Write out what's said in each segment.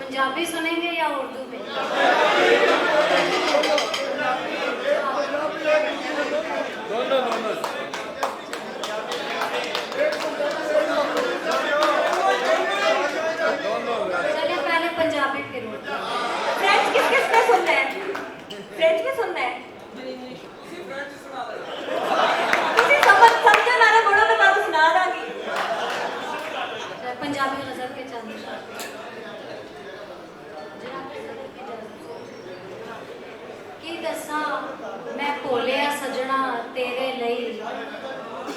पंजाबी सुनेंगे या उर्दू में? दोनों दोनों। चलिए पहले पंजाबी फिर उर्दू। फ्रेंच किस किस में सुनना है? फ्रेंच में सुनना है? तुसी समझे ना बोलो मैं तुहानू सुना दांगी। पंजाबी गजल के चंद शेर। की दसा मैं भोलिया सजना तेरे लई,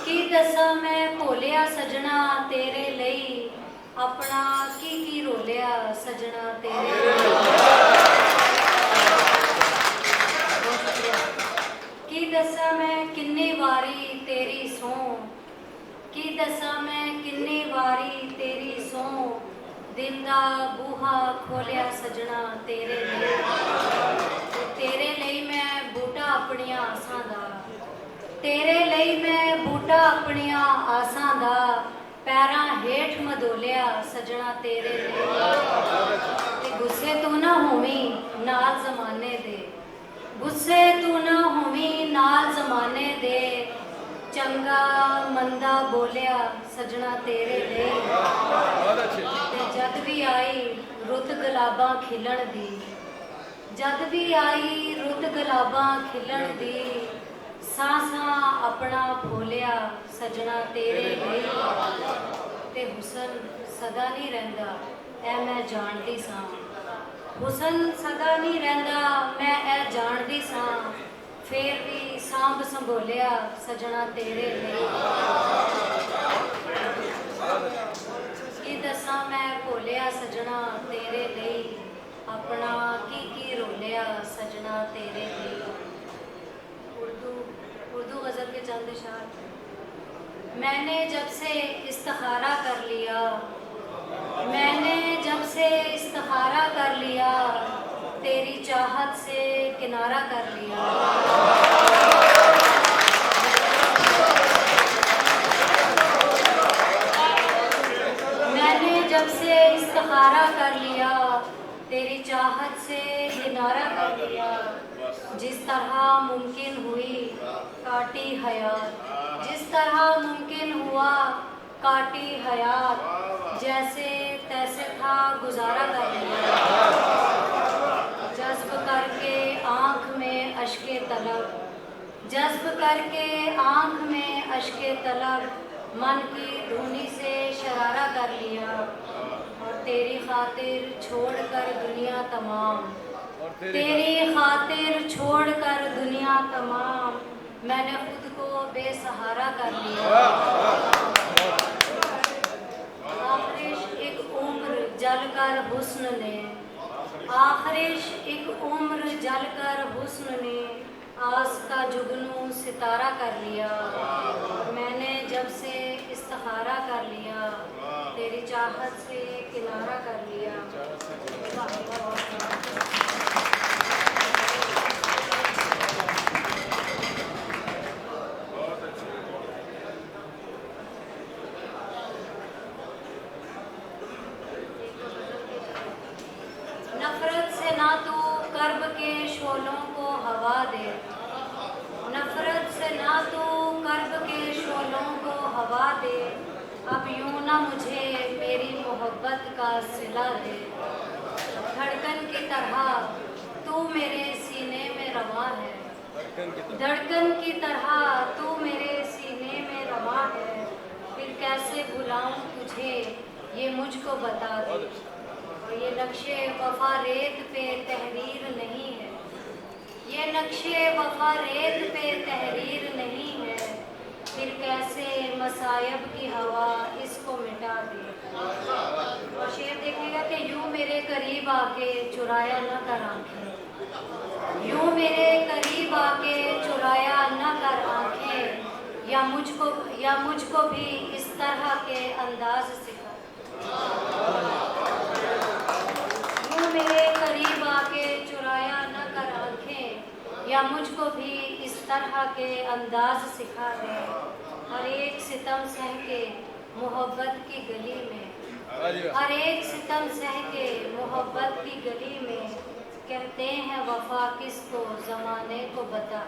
की दसा मैं भोलिया सजना तेरे लई, अपना की रोलिया सजना तेरे लई। की दसा मैं किन्नी वारी तेरी सौ, की दसा मैं किन्नी वारी तेरी सौ, दिल दा बूहा खोलिया सजना तेरे लई। तेरे लई मैं बूटा अपनियां आसां दा, तेरे लई मैं बूटा अपनियां आसां दा, पैरां हेठ मदोलिया सजना तेरे लई। गुस्से तू ना होवी नाल जमाने दे, गुस्से तू ना होवी नाल जमाने दे, चंगा मंदा बोलिया सजना तेरे लई। जद भी आई रुत गुलाबां खिलण दी, जद भी आई रुत गुलाबां खिलण दी, सांसां अपना फूलिया सजना तेरे लई। ते हुसन सदा नहीं रहिंदा ऐ मैं जानदी सां, हुसन सदा नहीं रहिंदा मैं ऐ जानदी सां, फिर भी सांभ संभोलिया सजना तेरे लई। की दसा मैं भोलिया सजना तेरे लई, अपना की रोलिया सजना तेरे लई। उर्दू गजल के चंद शेर। मैंने जब से इस्तिखारा कर लिया, मैंने जब से इस्तिखारा कर लिया, तेरी चाहत से किनारा कर लिया। मैंने जब से इस्तिखारा कर लिया, तेरी चाहत से किनारा कर लिया। जिस तरह मुमकिन हुई काटी हयात, जिस तरह मुमकिन हुआ काटी हयात, जैसे तैसे था गुजारा कर लिया। जज्ब करके आँख में अश्के तलब, जज्ब करके आँख में अश्के तलब, मन की धुनी से शरारा कर लिया। और तेरी खातिर छोड़कर दुनिया तमाम, तेरी खातिर छोड़कर दुनिया तमाम, मैंने खुद को बेसहारा कर लिया। आखिरिश एक उम्र जलकर हुस्न ने, आखिरिश एक उम्र जलकर हुस्न ने, आस का जुगनू सितारा कर लिया। मैंने जब से इस्तिखारा कर लिया, तेरी चाहत से किनारा कर लिया। नफरत से ना तू कर्ब के शोलों को हवा दे, नफरत से ना तू कर्ब के शोलों को हवा दे, अब यूं ना मुझे मेरी मोहब्बत का सिला दे। धड़कन की तरह तू मेरे सीने में रवा है, धड़कन की तरह तू मेरे सीने में रवा है, फिर कैसे भुलाऊं तुझे ये मुझको बता दे। और ये नक्शे वफा रेत पे तहरीर नहीं है, ये नक्शे वफा रेत पे तहरीर नहीं है, फिर कैसे मसायब की हवा इसको मिटा दे। और शेर देखिएगा कि यूं मेरे करीब आके चुराया न कर आंखें, यूं मेरे करीब आके चुराया न कर आंखें, या मुझको भी इस तरह के अंदाज सिखा। यूं मेरे करीब आके चुराया न कर आंखें, या मुझको भी इस तरह के अंदाज सिखा दे। हर एक सितम सह के मोहब्बत की गली में, हर एक सितम सह के मोहब्बत की गली में कहते हैं वफा किसको जमाने को बता।